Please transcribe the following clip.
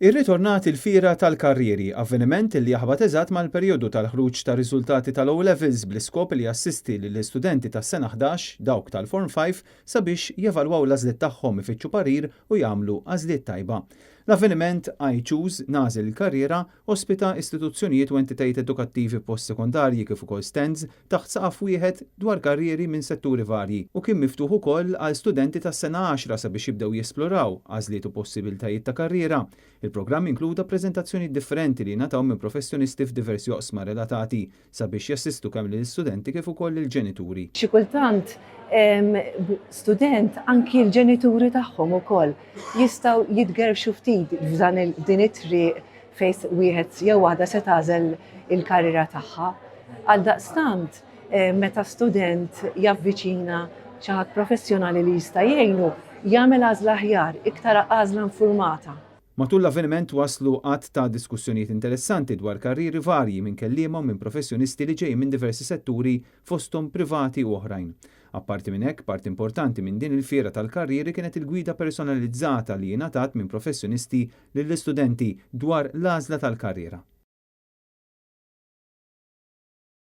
Ir-ritornat il-Fiera tal-Karrieri, avveniment li jaħbad eżatt mal-perjodu tal-ħruġ ta' riżultati tal-O-Levels bl-iskop li jassisti lill-istudenti tas-sena 11 dawk tal-Form 5 sabiex jevalwaw l-għażliet tagħhom ifittxu parir u jagħmlu għażliet tajba. L-avveniment I Choose Nażel il-Karriera ospita istituzzjonijiet u entitajiet edukattivi postsekondarji kif ukoll stands taħt saqaf wieħed dwar karrieri minn setturi varji u kien miftuħ ukoll għal studenti tas-sena 10 sabiex jibdew jesploraw għażliet u possibiltajiet ta' karriera. Il-programm inkluda preżentazzjoni differenti li nataw minn professjonisti f'diversi oqsma relatati sabiex jassistu kemm lill-istudenti kif ukoll il-ġenituri. Xi kultant student anki l-ġenituri tagħhom ukoll jistgħu jitgerfxu ftit f'dan din it-triq fejn wieħed jew waħda se tagħżel il-karriera tagħha. Għaldaqstant meta student javviċina xi ħadd professjonali li jista' jgħinu jagħmel għażla aħjar, iktar għażla informata. Matul l-avveniment waslu qatt ta' diskussjonijiet interessanti dwar karrieri varji minn kelliema u minn professjonisti li ġej minn diversi setturi fosthom privati u oħrajn. Apparti minn hekk, part importanti minn din il-fiera tal-karrieri kienet il-gwida personalizzata li ngħatat minn professjonisti lill-istudenti dwar l-għażla tal-karriera.